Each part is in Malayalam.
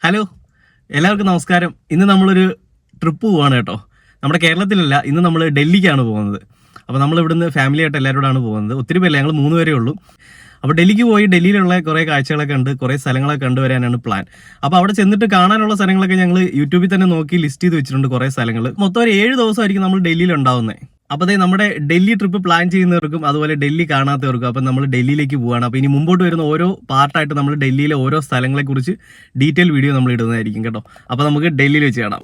ഹലോ, എല്ലാവർക്കും നമസ്കാരം. ഇന്ന് നമ്മളൊരു ട്രിപ്പ് പോവാണ് കേട്ടോ. നമ്മുടെ കേരളത്തിലല്ല, ഇന്ന് നമ്മൾ ഡൽഹിക്കാണ് പോകുന്നത്. അപ്പോൾ നമ്മൾ ഇവിടുന്ന് ഫാമിലി ആയിട്ട് എല്ലാവരോടാണ് പോകുന്നത്. ഒത്തിരി പേരില്ല, ഞങ്ങൾ 3 പേരേ ഉള്ളൂ. അപ്പോൾ ഡൽഹിക്ക് പോയി ഡൽഹിയിലുള്ള കുറേ കാഴ്ചകളൊക്കെ ഉണ്ട്, കുറേ സ്ഥലങ്ങളൊക്കെ കണ്ടുവരാനാണ് പ്ലാൻ. അപ്പോൾ അവിടെ ചെന്നിട്ട് കാണാനുള്ള സ്ഥലങ്ങളൊക്കെ ഞങ്ങൾ യൂട്യൂബിൽ തന്നെ നോക്കി ലിസ്റ്റ് ചെയ്ത് വെച്ചിട്ടുണ്ട്, കുറേ സ്ഥലങ്ങൾ. മൊത്തം ഒരു 7 ദിവസമായിരിക്കും നമ്മൾ ഡൽഹിയിൽ ഉണ്ടാവുന്നത്. അപ്പോൾ അതേ നമ്മുടെ ഡൽഹി ട്രിപ്പ് പ്ലാൻ ചെയ്യുന്നവർക്കും അതുപോലെ ഡൽഹി കാണാത്തവർക്കും അപ്പം നമ്മൾ ഡൽഹിയിലേക്ക് പോവുകയാണ്. അപ്പോൾ ഇനി മുമ്പോട്ട് വരുന്ന ഓരോ പാർട്ടായിട്ട് നമ്മൾ ഡൽഹിയിലെ ഓരോ സ്ഥലങ്ങളെക്കുറിച്ച് ഡീറ്റെയിൽ വീഡിയോ നമ്മൾ ഇടുന്നതായിരിക്കും കേട്ടോ. അപ്പോൾ നമുക്ക് ഡൽഹിയിൽ വെച്ച് കാണാം.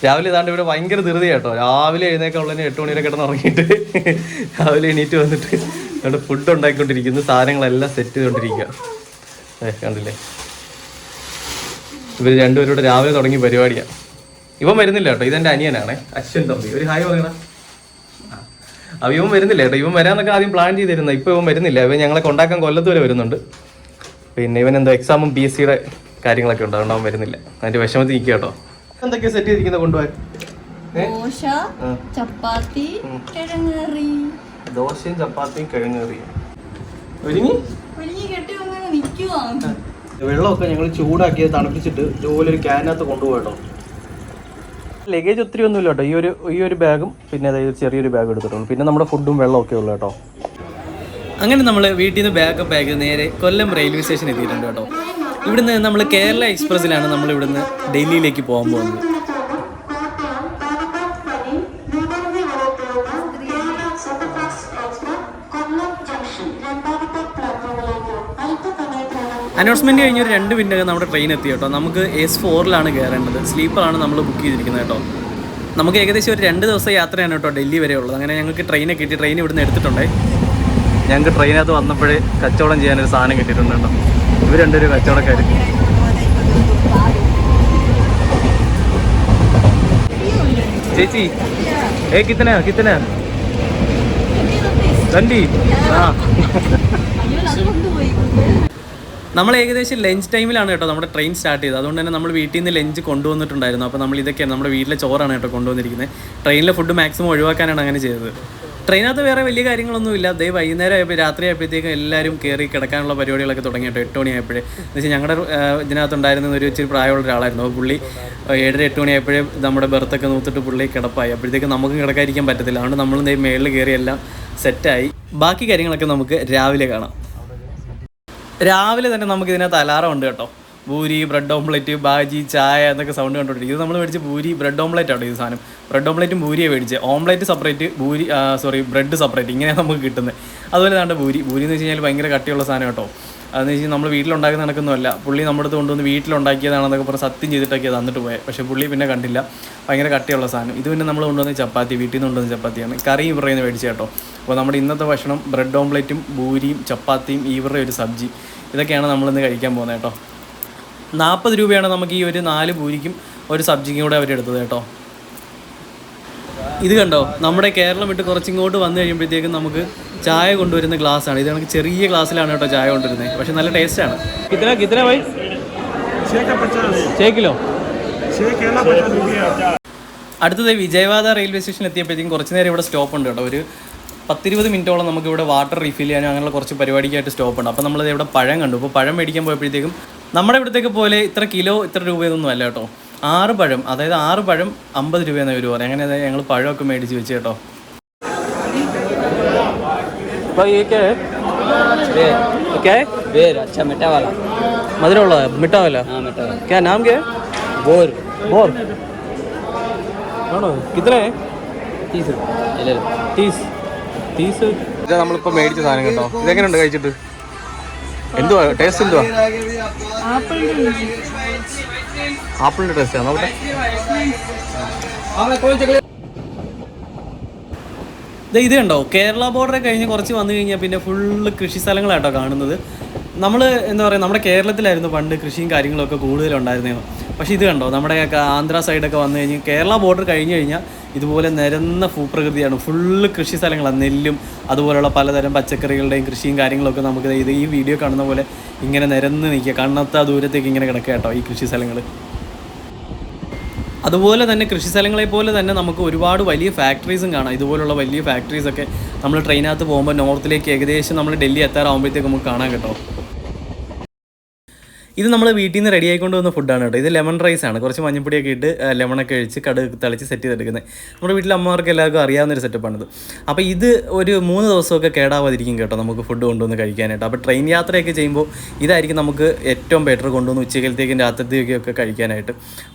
രാവിലെ ഇതാണ്ട് ഇവിടെ ഭയങ്കര ധൃതി കേട്ടോ. രാവിലെ എഴുന്നേക്കാൻ ഉള്ളതിന് 8 മണി വരെ കിടന്ന് ഉറങ്ങിയിട്ട് രാവിലെ എണീറ്റ് വന്നിട്ട് ഇവിടെ ഫുഡ് ഉണ്ടാക്കിക്കൊണ്ടിരിക്കുന്നു, സാധനങ്ങളെല്ലാം സെറ്റ് ചെയ്തുകൊണ്ടിരിക്കുക. കണ്ടില്ലേ, ഇവർ രണ്ടുപേരോട് രാവിലെ തുടങ്ങി പരിപാടിയാണ്. ഇവൻ വരുന്നില്ല കേട്ടോ, ഇതെൻ്റെ അനിയനാണ് അശ്വൻ തമ്പി. ഒരു ഹായ് പറയണം. അപ്പോൾ ഇവൻ വരുന്നില്ല കേട്ടോ. ഇവൻ വരാനൊക്കെ ആദ്യം പ്ലാൻ ചെയ്തിരുന്നത്, ഇപ്പോൾ ഇവൻ വരുന്നില്ല. ഇവൻ ഞങ്ങളെ കൊണ്ടാക്കാൻ കൊല്ലത്ത് വരെ വരുന്നുണ്ട്. പിന്നെ ഇവൻ എന്തോ എക്സാമും PSCയുടെ കാര്യങ്ങളൊക്കെ ഉണ്ട്, അതുകൊണ്ട് അവൻ വരുന്നില്ല. അതിൻ്റെ വിഷമത്തിൽ നിൽക്കുക കേട്ടോ. എന്തൊക്കെയാ സെറ്റ് ചെയ്തിരിക്കുന്നത് കൊണ്ടുപോയി? ദോശയും ചപ്പാത്തിയും കിഴങ്ങേറിയും ഒരുങ്ങി. വെള്ളമൊക്കെ ഞങ്ങൾ ചൂടാക്കിയത് തണുപ്പിച്ചിട്ട് ഇതുപോലെ ഒരു ക്യാനകത്ത് കൊണ്ടുപോകട്ടോ. ലഗേജ് ഒത്തിരി ഒന്നുമില്ല കേട്ടോ. ഈ ഒരു ബാഗും പിന്നെ അതായത് ചെറിയൊരു ബാഗ് എടുത്തിട്ടുള്ളൂ. പിന്നെ നമ്മുടെ ഫുഡും വെള്ളമൊക്കെ ഉള്ളു കേട്ടോ. അങ്ങനെ നമ്മൾ വീട്ടിൽ നിന്ന് ബാഗൊക്കെ പാക്ക് ചെയ്ത് നേരെ കൊല്ലം റെയിൽവേ സ്റ്റേഷൻ എത്തിയിട്ടുണ്ട് കേട്ടോ. ഇവിടുന്ന് നമ്മൾ കേരള എക്സ്പ്രസ്സിലാണ് നമ്മൾ ഇവിടുന്ന് ഡൽഹിയിലേക്ക് പോകാൻ പോകുന്നത്. അനൗൺസ്മെൻറ്റ് കഴിഞ്ഞൊരു 2 മിനിറ്റ് നമ്മുടെ ട്രെയിൻ എത്തി കേട്ടോ. നമുക്ക് S4-ലാണ് കയറേണ്ടത്. സ്ലീപ്പറാണ് നമ്മൾ ബുക്ക് ചെയ്തിരിക്കുന്നത് കേട്ടോ. നമുക്ക് ഏകദേശം ഒരു 2 ദിവസം യാത്രയാണ് കേട്ടോ ഡൽഹി വരെ ഉള്ളത്. അങ്ങനെ ഞങ്ങൾക്ക് ട്രെയിനൊക്കെ കിട്ടി. ട്രെയിൻ ഇവിടുന്ന് എടുത്തിട്ടുണ്ടേ. ഞങ്ങൾക്ക് ട്രെയിനകത്ത് വന്നപ്പോഴേ കച്ചവടം ചെയ്യാനൊരു സാധനം കിട്ടിയിട്ടുണ്ട് കേട്ടോ. ഇവർ രണ്ടൊരു കച്ചവടക്കാർ. ചേച്ചി കിത്തന കണ്ടി നമ്മൾ ഏകദേശം ലഞ്ച് ടൈമിലാണ് കേട്ടോ നമ്മുടെ ട്രെയിൻ സ്റ്റാർട്ട് ചെയ്തത്. അതുകൊണ്ട് തന്നെ നമ്മൾ വീട്ടിൽ നിന്ന് ലഞ്ച് കൊണ്ടുവന്നിട്ടുണ്ടായിരുന്നു. അപ്പോൾ നമ്മൾ ഇതൊക്കെയാണ് നമ്മുടെ വീട്ടിലെ ചോറാണ് കേട്ടോ കൊണ്ടുവന്നിരിക്കുന്നത്. ട്രെയിനിലെ ഫുഡ് മാക്സിമം ഒഴിവാക്കാനാണ് അങ്ങനെ ചെയ്തത്. ട്രെയിനകത്ത് വേറെ വലിയ കാര്യങ്ങളൊന്നും അതേ വൈകുന്നേരം ആയപ്പോൾ രാത്രി ആയപ്പോഴത്തേക്കും എല്ലാവരും കയറി കിടക്കാനുള്ള പരിപാടികളൊക്കെ തുടങ്ങി കേട്ടോ. 8 മണി ആയപ്പോഴേ എന്ന് വെച്ചാൽ ഞങ്ങളുടെ ഇതിനകത്തുണ്ടായിരുന്ന ഒരു ഇച്ചിരി പ്രായമുള്ള ഒരാളായിരുന്നു. അപ്പോൾ പുള്ളി 7-8 മണി ആയപ്പോഴേ നമ്മുടെ ബർത്തൊക്കെ നൂത്തിട്ട് പുള്ളി കിടപ്പായി. അപ്പോഴത്തേക്കും നമുക്ക് കിടക്കാതിരിക്കാൻ പറ്റത്തില്ല. അതുകൊണ്ട് നമ്മൾ മേളിൽ കയറി എല്ലാം സെറ്റായി. ബാക്കി കാര്യങ്ങളൊക്കെ നമുക്ക് രാവിലെ കാണാം. രാവിലെ തന്നെ നമുക്ക് ഇതിനകത്ത് അലാറം ഉണ്ട് കേട്ടോ. പൂരി, ബ്രെഡ് ഓംപ്ലേറ്റ്, ബാജി, ചായ എന്നൊക്കെ സൗണ്ട് കണ്ടോണ്ടിരിക്കും. ഇത് നമ്മൾ മേടിച്ച് പൂരി ബ്രെഡ് ഓംപ്ലേറ്റ് ആട്ടോ ഇത് സാധനം. ബ്രെഡ് ഓംപ്ലേറ്റും പൂരിയെ മേടിച്ച്, ഓംപ്ലേറ്റ് സെപ്പറേറ്റ്, ബ്രെഡ് സെപ്പറേറ്റ്, ഇങ്ങനെയാണ് നമുക്ക് കിട്ടുന്നത്. അതുപോലെ തന്നെ പൂരി എന്ന് വെച്ച് കഴിഞ്ഞാൽ ഭയങ്കര കട്ടിയുള്ള സാധനം കേട്ടോ. അതെന്ന് വെച്ചാൽ നമ്മൾ വീട്ടിലുണ്ടാക്കുന്ന നടക്കുന്നതല്ല. പുള്ളി നമ്മുടെ അടുത്ത് കൊണ്ടുവന്ന് വീട്ടിലുണ്ടാക്കിയതാണെന്നൊക്കെ പറഞ്ഞ് സത്യം ചെയ്തിട്ടൊക്കെ തന്നിട്ട് പോയത്. പക്ഷേ പുള്ളി പിന്നെ കണ്ടില്ല. ഭയങ്കര കട്ടിയുള്ള സാധനം. ഇത് പിന്നെ നമ്മൾ കൊണ്ടുവന്ന ചപ്പാത്തി, വീട്ടിൽ നിന്ന് കൊണ്ടുവന്ന ചപ്പാത്തിയാണ്. കറിയും ഇവരുടെ നിന്ന് മേടിച്ച് കേട്ടോ. അപ്പോൾ നമ്മുടെ ഇന്നത്തെ ഭക്ഷണം ബ്രെഡ് ഓംപ്ലേറ്റും പൂരിയും ചപ്പാത്തിയും ഇവരുടെ ഒരു സബ്ജി, ഇതൊക്കെയാണ് നമ്മളിന്ന് കഴിക്കാൻ പോകുന്നത് കേട്ടോ. 40 രൂപയാണ് നമുക്ക് ഈ ഒരു 4 പൂരിക്കും ഒരു സബ്ജിക്കും കൂടെ അവരെടുത്തത് കേട്ടോ. ഇത് കണ്ടോ, നമ്മുടെ കേരളം വിട്ട് കുറച്ചിങ്ങോട്ട് വന്നു കഴിയുമ്പോഴത്തേക്കും നമുക്ക് ചായ കൊണ്ടുവരുന്ന ഗ്ലാസ്സാണ്. ഇത് നമുക്ക് ചെറിയ ഗ്ലാസ്സിലാണ് കേട്ടോ ചായ കൊണ്ടുവരുന്നത്. പക്ഷെ നല്ല ടേസ്റ്റാണ്. കിത്തന ഭായി? 6 കിലോ. അടുത്തത് വിജയവാഡ റെയിൽവേ സ്റ്റേഷൻ എത്തിയപ്പോഴത്തേക്കും കുറച്ച് നേരം ഇവിടെ സ്റ്റോപ്പ് ഉണ്ട് കേട്ടോ. ഒരു 10-20 മിനിറ്റോളം നമുക്ക് ഇവിടെ വാട്ടർ റീഫിൽ ചെയ്യാനും അങ്ങനെയുള്ള കുറച്ച് പരിപാടിക്കായിട്ട് സ്റ്റോപ്പ് ഉണ്ട്. അപ്പോൾ നമ്മളിത് ഇവിടെ പഴം കണ്ടു. അപ്പോൾ പഴം മേടിക്കാൻ പോയപ്പോഴത്തേക്കും നമ്മുടെ ഇവിടത്തേക്ക് പോലെ ഇത്ര കിലോ ഇത്ര രൂപയൊന്നും അല്ല കേട്ടോ. 6 പഴം, അതായത് 6 പഴം 50 രൂപയെന്ന് അവർ പറയും. അങ്ങനെ ഞങ്ങൾ പഴമൊക്കെ മേടിച്ച് വെച്ച് കേട്ടോ. മധുരമുള്ള മിഠാവല്ല നാം കേ ബോർ ബോർ ആണോ? കിത്തനെ 30 ഇത് നമ്മളിപ്പോൾ മേടിച്ച സാധനം കേട്ടോ. ഇതെങ്ങനെയുണ്ട് കഴിച്ചിട്ട്? എന്തുവാ ടേസ്റ്റ്? എന്തുവാ? ആപ്പിളിൻ്റെ ടേസ്റ്റാണ്. നോക്കട്ടെ. ഇത് കണ്ടോ, കേരള ബോർഡറെ കഴിഞ്ഞ് കുറച്ച് വന്നു കഴിഞ്ഞാൽ പിന്നെ ഫുള്ള് കൃഷി സ്ഥലങ്ങളായിട്ടോ കാണുന്നത്. നമ്മൾ എന്താ പറയുക, നമ്മുടെ കേരളത്തിലായിരുന്നു പണ്ട് കൃഷിയും കാര്യങ്ങളൊക്കെ കൂടുതലുണ്ടായിരുന്നത്. പക്ഷേ ഇത് കണ്ടോ, നമ്മുടെ ആന്ധ്ര സൈഡൊക്കെ വന്നു കഴിഞ്ഞ് കേരള ബോർഡർ കഴിഞ്ഞ് കഴിഞ്ഞാൽ ഇതുപോലെ നിരന്ന ഭൂപ്രകൃതിയാണ്. ഫുള്ള് കൃഷി സ്ഥലങ്ങളാണ്. നെല്ലും അതുപോലുള്ള പലതരം പച്ചക്കറികളുടെയും കൃഷിയും കാര്യങ്ങളൊക്കെ നമുക്ക് ഇത് ഈ വീഡിയോ കാണുന്ന പോലെ ഇങ്ങനെ നിരന്ന് നിൽക്കുക. കണ്ണത്ത ദൂരത്തേക്ക് ഇങ്ങനെ കിടക്കുക കേട്ടോ ഈ കൃഷി സ്ഥലങ്ങൾ. അതുപോലെ തന്നെ കൃഷി സ്ഥലങ്ങളെ പോലെ തന്നെ നമുക്ക് ഒരുപാട് വലിയ ഫാക്ടറീസും കാണാം. ഇതുപോലുള്ള വലിയ ഫാക്ടറീസൊക്കെ നമ്മൾ ട്രെയിനകത്ത് പോകുമ്പോൾ നോർത്തിലേക്ക് ഏകദേശം നമ്മൾ ഡൽഹി എത്താറാകുമ്പോഴത്തേക്ക് നമുക്ക് കാണാൻ കേട്ടോ. ഇത് നമ്മൾ വീട്ടിൽ നിന്ന് റെഡി ആയിക്കൊണ്ട് വന്ന ഫുഡാണ് കേട്ടോ. ഇത് ലെമൺ റൈസ് ആണ്. കുറച്ച് മഞ്ഞപ്പൊടിയൊക്കെ ഇട്ട് ലെമണൊക്കെ ഒഴിച്ച് കടുക് തളിച്ച് സെറ്റ് ചെയ്തെടുക്കുന്നത്. നമ്മുടെ വീട്ടിലെ അമ്മമാർക്ക് എല്ലാവർക്കും അറിയാവുന്നൊരു സെറ്റപ്പാണിത്. അപ്പോൾ ഇത് ഒരു 3 ദിവസമൊക്കെ കേടാവാതിരിക്കും കേട്ടോ നമുക്ക് ഫുഡ് കൊണ്ടുവന്ന് കഴിക്കാനായിട്ട്. അപ്പോൾ ട്രെയിൻ യാത്രയൊക്കെ ചെയ്യുമ്പോൾ ഇതായിരിക്കും നമുക്ക് ഏറ്റവും ബെറ്റർ കൊണ്ടുവന്ന് ഉച്ചക്കലത്തേക്കും രാത്രിത്തേക്കൊക്കെ കഴിക്കാനായിട്ട്.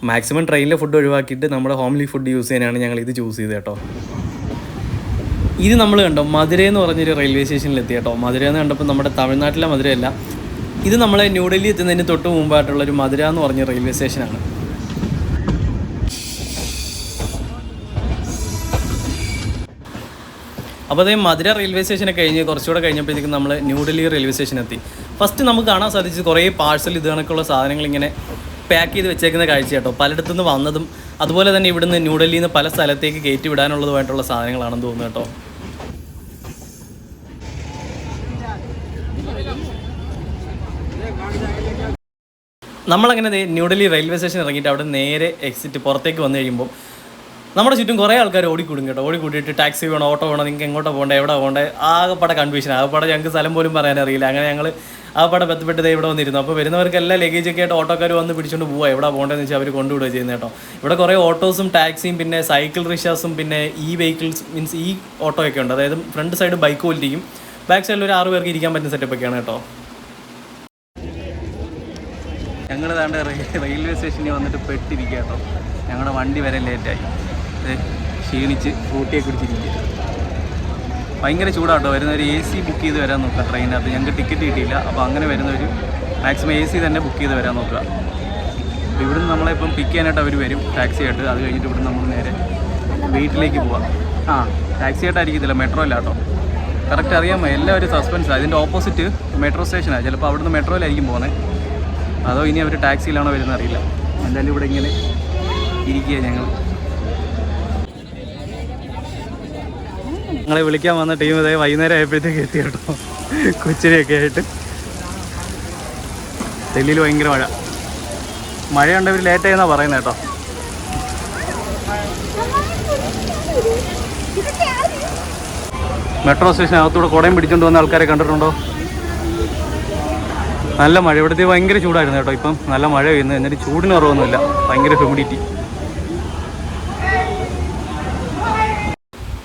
മാക്സിമം ട്രെയിനിലെ ഫുഡ് ഒഴിവാക്കിയിട്ട് നമ്മുടെ ഹോംലി ഫുഡ് യൂസ് ചെയ്യാനാണ് ഞങ്ങൾ ഇത് ചൂസ് ചെയ്തത് കേട്ടോ. ഇത് നമ്മൾ കണ്ടോ മധുര എന്ന് പറഞ്ഞൊരു റെയിൽവേ സ്റ്റേഷനിലെത്തി കേട്ടോ. മധുര എന്ന് കണ്ടപ്പോൾ നമ്മുടെ തമിഴ്നാട്ടിലെ മധുരയല്ല, ഇത് നമ്മളെ ന്യൂഡൽഹി എത്തുന്നതിന് തൊട്ട് മുമ്പായിട്ടുള്ളൊരു മധുര എന്ന് പറഞ്ഞ റെയിൽവേ സ്റ്റേഷനാണ്. അപ്പോൾ അതേ മധുര റെയിൽവേ സ്റ്റേഷനൊക്കെ കഴിഞ്ഞ് കുറച്ചുകൂടെ കഴിഞ്ഞപ്പോഴത്തേക്കും നമ്മൾ ന്യൂഡൽഹി റെയിൽവേ സ്റ്റേഷനെത്തി. ഫസ്റ്റ് നമുക്ക് കാണാൻ സാധിച്ചത് കുറേ പാഴ്സൽ ഇത് കണക്കുള്ള സാധനങ്ങൾ ഇങ്ങനെ പാക്ക് ചെയ്ത് വെച്ചേക്കുന്ന കാഴ്ച കേട്ടോ. പലയിടത്തു നിന്ന് വന്നതും അതുപോലെ തന്നെ ഇവിടുന്ന് ന്യൂഡൽഹിയിൽ നിന്ന് പല സ്ഥലത്തേക്ക് കയറ്റി വിടാനുള്ളതുമായിട്ടുള്ള സാധനങ്ങളാണെന്ന് തോന്നുന്നു കേട്ടോ. നമ്മളങ്ങനെ ന്യൂഡൽഹി റെയിൽവേ സ്റ്റേഷൻ ഇറങ്ങിയിട്ട് അവിടെ നേരെ എക്സിറ്റ് പുറത്തേക്ക് വന്നു കഴിയുമ്പോൾ നമ്മുടെ ചുറ്റും കുറേ ആൾക്കാർ ഓടിക്കൂടും കേട്ടോ. ഓടിക്കൂട്ടിയിട്ട് ടാക്സി വേണം, ഓട്ടോ വേണം, നിങ്ങൾക്ക് എങ്ങോട്ടാണ് പോകേണ്ടത്, എവിടെ പോകേണ്ടത്, ആകെപ്പാടെ കൺഫ്യൂഷൻ. ആകെപ്പാടെ ഞങ്ങൾക്ക് സ്ഥലം പോലും പറയാനറിയില്ല. അങ്ങനെ ഞങ്ങൾ ആകെപ്പാടെ ബന്ധപ്പെട്ട് ഇവിടെ വന്നിരുന്നു. അപ്പോൾ വരുന്നവർക്കെല്ലാം ലഗേജൊക്കെ ആയിട്ട് ഓട്ടോക്കാർ വന്ന് പിടിച്ചുകൊണ്ട് പോവുക. എവിടെ പോകേണ്ടതെന്ന് വെച്ചാൽ അവർ കൊണ്ടുവിടുക ചെയ്യുന്നത് കേട്ടോ. ഇവിടെ കുറേ ഓട്ടോസും ടാക്സിയും പിന്നെ സൈക്കിൾ റിക്ഷാസും പിന്നെ ഈ വെഹിക്കിൾസ് മീൻസ് ഈ ഓട്ടോയൊക്കെ ഉണ്ട്. അതായത് ഫ്രണ്ട് സൈഡ് ബൈക്ക് പോലിരിക്കും, ബാക്ക് സൈഡിൽ ഒരു 6 പേർക്ക് ഇരിക്കാൻ പറ്റുന്ന സെറ്റപ്പൊക്കെയാണ് കേട്ടോ. ഞങ്ങൾ താണ്ട് റെയിൽവേ സ്റ്റേഷനിൽ വന്നിട്ട് പെട്ടിരിക്കുക കേട്ടോ. ഞങ്ങളുടെ വണ്ടി വരെ ലേറ്റായി, ക്ഷീണിച്ച് ഫ്രൂട്ടിയൊക്കെ കുടിച്ചിരിക്കുക. ഭയങ്കര ചൂടാട്ടോ. വരുന്നവർ AC ബുക്ക് ചെയ്ത് വരാൻ നോക്കുക ട്രെയിനകത്ത്. ഞങ്ങൾക്ക് ടിക്കറ്റ് കിട്ടിയില്ല. അപ്പോൾ അങ്ങനെ വരുന്നവർ മാക്സിമം AC തന്നെ ബുക്ക് ചെയ്ത് വരാൻ നോക്കുക. അപ്പോൾ ഇവിടുന്ന് നമ്മളിപ്പം പിക്ക് ചെയ്യാനായിട്ട് അവർ വരും ടാക്സി ആയിട്ട്. അത് കഴിഞ്ഞിട്ട് ഇവിടുന്ന് നമ്മൾ നേരെ വീട്ടിലേക്ക് പോവാം. ടാക്സി ആയിട്ടായിരിക്കത്തില്ല, മെട്രോ ഇല്ല കേട്ടോ. കറക്റ്റ് അറിയാമോ, എല്ലാവരും സസ്പെൻസാണ്. ഇതിൻ്റെ ഓപ്പോസിറ്റ് മെട്രോ സ്റ്റേഷനാണ്. ചിലപ്പോൾ അവിടുന്ന് മെട്രോയിലായിരിക്കും പോകുന്നത്, അതോ ഇനി അവർ ടാക്സിയിലാണോ വരുന്നത് അറിയില്ല. എന്തായാലും ഇവിടെ ഇങ്ങനെ ഇരിക്കുക. ഞങ്ങളെ വിളിക്കാൻ വന്ന ടീം ഇതേ വൈകുന്നേരം ആയപ്പോഴത്തേക്ക് എത്തി കേട്ടോ. കൊച്ചിനെയൊക്കെ ആയിട്ട്. ഡൽഹിയിൽ ഭയങ്കര മഴയുണ്ട്. ഇവർ ലേറ്റായെന്നാണ് പറയുന്നത് കേട്ടോ. മെട്രോ സ്റ്റേഷനകത്തൂടെ കുടയും പിടിച്ചുകൊണ്ട് വന്ന ആൾക്കാരെ കണ്ടിട്ടുണ്ടോ? നല്ല മഴ. ഇവിടുത്തെ ഭയങ്കര ചൂടായിരുന്നു കേട്ടോ. ഇപ്പം നല്ല മഴ പെയ്യുന്നു, എന്നിട്ട് ചൂടിന് കുറവൊന്നുമില്ല. ഭയങ്കര ഹ്യൂമിഡിറ്റി.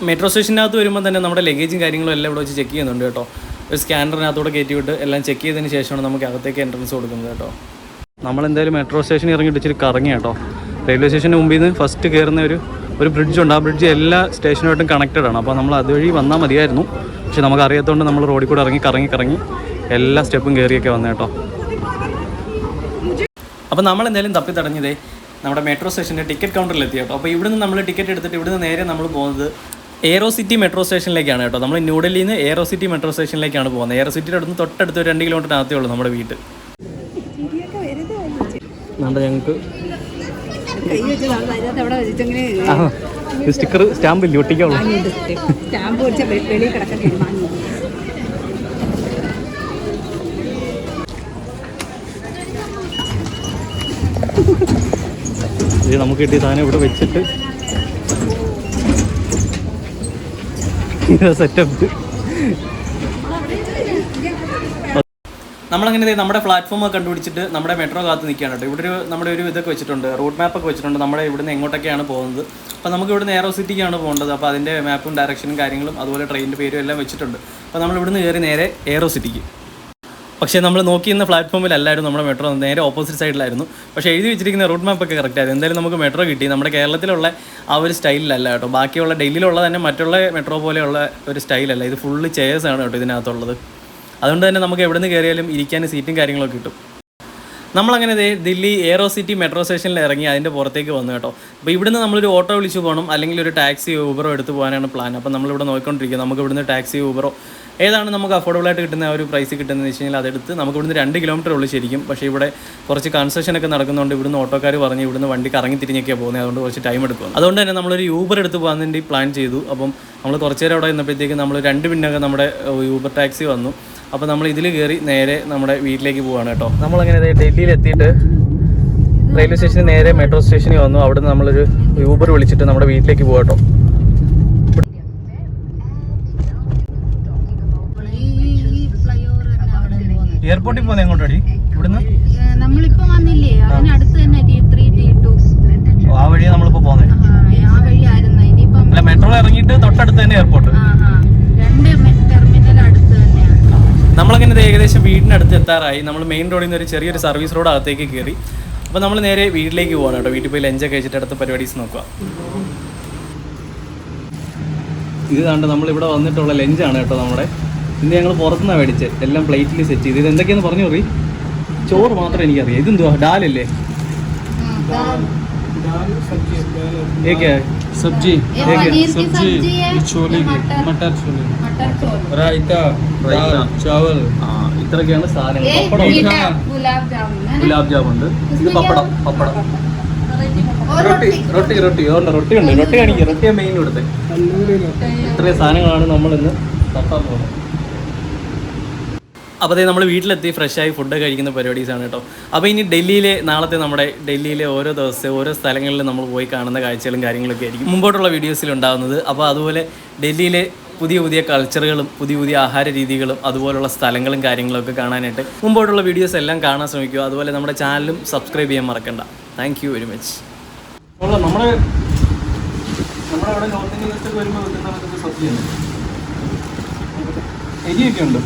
മെട്രോ സ്റ്റേഷനകത്ത് വരുമ്പോൾ തന്നെ നമ്മുടെ ലഗേജും കാര്യങ്ങളും എല്ലാം ഇവിടെ വെച്ച് ചെക്ക് ചെയ്യുന്നുണ്ട് കേട്ടോ. ഒരു സ്കാനറിനകത്തൂടെ കയറ്റി വിട്ട് എല്ലാം ചെക്ക് ചെയ്തതിന് ശേഷമാണ് നമുക്ക് അകത്തേക്ക് എൻട്രൻസ് കൊടുക്കുന്നത് കേട്ടോ. നമ്മളെന്തായാലും മെട്രോ സ്റ്റേഷനിൽ ഇറങ്ങിയിട്ട് ഇച്ചിരി കറങ്ങി കേട്ടോ. റെയിൽവേ സ്റ്റേഷന് മുമ്പിൽ നിന്ന് ഫസ്റ്റ് കയറുന്ന ഒരു ബ്രിഡ്ജുണ്ട്. ആ ബ്രിഡ്ജ് എല്ലാ സ്റ്റേഷനുമായിട്ടും കണക്റ്റഡ് ആണ്. അപ്പോൾ നമ്മൾ അതുവഴി വന്നാൽ മതിയായിരുന്നു. പക്ഷെ നമുക്ക് അറിയാത്തതുകൊണ്ട് നമ്മൾ റോഡിൽ കൂടെ കറങ്ങി എല്ലാ സ്റ്റെപ്പും കയറിയൊക്കെ വന്നു കേട്ടോ. അപ്പോൾ നമ്മളെന്തായാലും തപ്പിത്തടഞ്ഞതേ നമ്മുടെ മെട്രോ സ്റ്റേഷൻ്റെ ടിക്കറ്റ് കൗണ്ടറിലെത്തി കേട്ടോ. അപ്പോൾ ഇവിടുന്ന് നമ്മൾ ടിക്കറ്റ് എടുത്തിട്ട് ഇവിടുന്ന് നേരെ നമ്മൾ പോകുന്നത് എയ്റോ സിറ്റി മെട്രോ സ്റ്റേഷനിലേക്കാണ് കേട്ടോ. നമ്മൾ ന്യൂഡൽഹിയിൽ നിന്ന് എയ്റോ സിറ്റി മെട്രോ സ്റ്റേഷനിലേക്കാണ് പോകുന്നത്. എയ്റോ സിറ്റിയുടെ അടുത്ത് തൊട്ടടുത്ത് 2 കിലോമീറ്ററിനകത്തേ ഉള്ളൂ നമ്മുടെ വീട്. ഞങ്ങൾക്ക് സ്റ്റിക്കർ സ്റ്റാമ്പ് ഇല്ല, ഒട്ടിക്കാവുള്ളൂ. ഇത് നമുക്ക് കിട്ടിയ സാധനം ഇവിടെ വെച്ചിട്ട് സെറ്റപ്പ്. നമ്മളങ്ങനെ നമ്മുടെ പ്ലാറ്റ്ഫോമൊക്കെ കണ്ടുപിടിച്ചിട്ട് നമ്മുടെ മെട്രോ കാത്ത് നിൽക്കുകയാണ് കേട്ടോ. ഇവിടെ നമ്മുടെ ഒരു ഇതൊക്കെ വെച്ചിട്ടുണ്ട്, റൂട്ട് മാപ്പൊക്കെ വെച്ചിട്ടുണ്ട്. നമ്മുടെ ഇവിടുന്ന് എങ്ങോട്ടൊക്കെയാണ് പോകുന്നത്. അപ്പോൾ നമുക്ക് ഇവിടുന്ന് എയ്റോ സിറ്റിക്കാണ് പോകേണ്ടത്. അപ്പോൾ അതിൻ്റെ മാപ്പും ഡയറക്ഷനും കാര്യങ്ങളും അതുപോലെ ട്രെയിനിൻ്റെ പേരും എല്ലാം വെച്ചിട്ടുണ്ട്. അപ്പോൾ നമ്മൾ ഇവിടുന്ന് കയറി നേരെ എയ്റോ സിറ്റിക്ക്. പക്ഷേ നമ്മൾ നോക്കിയിരുന്ന പ്ലാറ്റ്ഫോമിലല്ലായിരുന്നു നമ്മുടെ മെട്രോ, നേരെ ഓപ്പോസിറ്റ് സൈഡിലായിരുന്നു. പക്ഷേ എഴുതി വെച്ചിരിക്കുന്ന റൂട്ട് മാപ്പൊക്കെ കറക്റ്റ് ആയിരുന്നു. എന്തായാലും നമുക്ക് മെട്രോ കിട്ടി. നമ്മുടെ കേരളത്തിലുള്ള ആ ഒരു സ്റ്റൈലിലല്ല കേട്ടോ. ബാക്കിയുള്ള ഡൽഹിയിലുള്ള തന്നെ മറ്റുള്ള മെട്രോ പോലെയുള്ള ഒരു സ്റ്റൈലല്ല. ഇത് ഫുള്ള് ചെയർസാണ് കേട്ടോ ഇതിനകത്തുള്ളത്. അതുകൊണ്ട് തന്നെ നമുക്ക് എവിടെ നിന്ന് കയറിയാലും ഇരിക്കാൻ സീറ്റും കാര്യങ്ങളൊക്കെ കിട്ടും. നമ്മളങ്ങനെ ദില്ലി എയ്റോ സിറ്റി മെട്രോ സ്റ്റേഷനിൽ ഇറങ്ങി അതിൻ്റെ പുറത്തേക്ക് വന്നു കേട്ടോ. അപ്പോൾ ഇവിടുന്ന് നമ്മളൊരു ഓട്ടോ വിളിച്ച് പോകണം, അല്ലെങ്കിൽ ഒരു ടാക്സി ഊബറോ എടുത്ത് പോകാനാണ് പ്ലാൻ. അപ്പോൾ നമ്മളിവിടെ നോക്കിക്കൊണ്ടിരിക്കുക. നമുക്ക് ഇവിടുന്ന് ടാക്സി ഊബറോ ഏതാണ് നമുക്ക് അഫോർഡബിളായിട്ട് കിട്ടുന്ന ആ ഒരു പ്രൈസ് കിട്ടുന്നതെന്ന് വെച്ച് കഴിഞ്ഞാൽ അതെടുത്ത് നമുക്ക് ഇവിടുന്ന് 2 കിലോമീറ്റർ ഉള്ളൂ ശരിക്കും. പക്ഷേ ഇവിടെ കുറച്ച് കൺസെഷനൊക്കെ നടക്കുന്നുണ്ട്. ഇവിടുന്ന് ഓട്ടോക്കാർ പറഞ്ഞ് ഇവിടുന്ന് വണ്ടി കറങ്ങി തിരിഞ്ഞൊക്കെയാണ് പോകുന്നത്. അതുകൊണ്ട് കുറച്ച് ടൈം എടുക്കും. അതുകൊണ്ട് തന്നെ നമ്മളൊരു യൂബർ എടുത്ത് പോകാൻ വേണ്ടി പ്ലാൻ ചെയ്തു. അപ്പം നമ്മൾ കുറച്ച് നേരം അവിടെ നിന്നപ്പോഴത്തേക്ക് നമ്മൾ 2 മിനിറ്റൊക്കെ നമ്മുടെ യൂബർ ടാക്സി വന്നു. അപ്പോൾ നമ്മൾ ഇതിൽ കയറി നേരെ നമ്മുടെ വീട്ടിലേക്ക് പോവാണ് കേട്ടോ. നമ്മളങ്ങനെ ഡൽഹിയിൽ എത്തിയിട്ട് റെയിൽവേ സ്റ്റേഷനിൽ നേരെ മെട്രോ സ്റ്റേഷനിൽ വന്നു. അവിടെ നിന്ന് നമ്മളൊരു യൂബർ വിളിച്ചിട്ട് നമ്മുടെ വീട്ടിലേക്ക് പോകാം കേട്ടോ. എയർപോർട്ടിൽ പോകുന്നത് എങ്ങോട്ടടി? ഇവിടുന്ന് നമ്മളിപ്പോ വന്നില്ലേ അതിനടുത്ത് തന്നെ T3 T2 ആ വഴിയാ നമ്മളിപ്പോ പോകുന്നത്. ആ വഴിയായിരുന്നു. ഇനിയിപ്പം അല്ല, മെട്രോ ഇറങ്ങിയിട്ട് തൊട്ടടുത്ത് തന്നെ എയർപോർട്ട്. രണ്ട് ടെർമിനൽ അടുത്ത് തന്നെയാണ്. നമ്മളങ്ങനെ ഏകദേശം വീടിനടുത്ത് എത്താറായി. നമ്മൾ മെയിൻ റോഡിൽ നിന്ന് ഒരു ചെറിയൊരു സർവീസ് റോഡ് അകത്തേക്ക് കയറി. അപ്പോൾ നമ്മൾ നേരെ വീട്ടിലേക്ക് പോകണം കേട്ടോ. വീട്ടിൽ പോയി ലഞ്ചൊക്കെ കഴിച്ചിട്ട് അടുത്ത പരിപാടീസ് നോക്കുക. ഇത് കണ്ട് നമ്മളിവിടെ വന്നിട്ടുള്ള ലഞ്ചാണ് കേട്ടോ. നമ്മുടെ ഇന്ന് ഞങ്ങൾ പുറത്തുനിന്നാണ് മേടിച്ചത്. എല്ലാം പ്ലേറ്റിൽ സെറ്റ് ചെയ്ത്. ഇത് എന്തൊക്കെയാണെന്ന് പറഞ്ഞു പറയും. ചോറ് മാത്രം എനിക്കറിയാം. ഇതെന്തുവാ? ഡാലല്ലേ? सब्जी छोले मटर छोले रायता चावल ഇത്രയൊക്കെയാണ് സാധനങ്ങൾ. ഗുലാബ് ജാമുൻ ഉണ്ട്. ഇത് പപ്പടം. റൊട്ടി റൊട്ടി ഉണ്ട്. റൊട്ടി കാണിക്കുക. റൊട്ടിയാണ് മെയിൻ ഇവിടുത്തെ. ഇത്രയും സാധനങ്ങളാണ് നമ്മളിന്ന് തട്ടാൻ പോകുന്നത്. അപ്പോൾ അതേ നമ്മൾ വീട്ടിലെത്തി ഫ്രഷായി ഫുഡ് കഴിക്കുന്ന പരിപാടീസാണ് കേട്ടോ. അപ്പോൾ ഇനി നാളത്തെ നമ്മുടെ ഡൽഹിയിലെ ഓരോ ദിവസത്തെ ഓരോ സ്ഥലങ്ങളിൽ നമ്മൾ പോയി കാണുന്ന കാഴ്ചകളും കാര്യങ്ങളൊക്കെ ആയിരിക്കും മുമ്പോട്ടുള്ള വീഡിയോസിൽ ഉണ്ടാകുന്നത്. അപ്പോൾ അതുപോലെ ഡൽഹിയിലെ പുതിയ കൾച്ചറുകളും പുതിയ ആഹാര രീതികളും അതുപോലുള്ള സ്ഥലങ്ങളും കാര്യങ്ങളൊക്കെ കാണാനായിട്ട് മുമ്പോട്ടുള്ള വീഡിയോസ് എല്ലാം കാണാൻ ശ്രമിക്കുക. അതുപോലെ നമ്മുടെ ചാനലും സബ്സ്ക്രൈബ് ചെയ്യാൻ മറക്കണ്ട. Thank you very much. നമ്മുടെ ഇവിടെ നോർത്ത് ഇന്ത്യൻ ഗസ്റ്റൊക്കെ വരുമ്പോൾ സബ്സിഡി ഉണ്ട്. എരിയൊക്കെ ഉണ്ട്.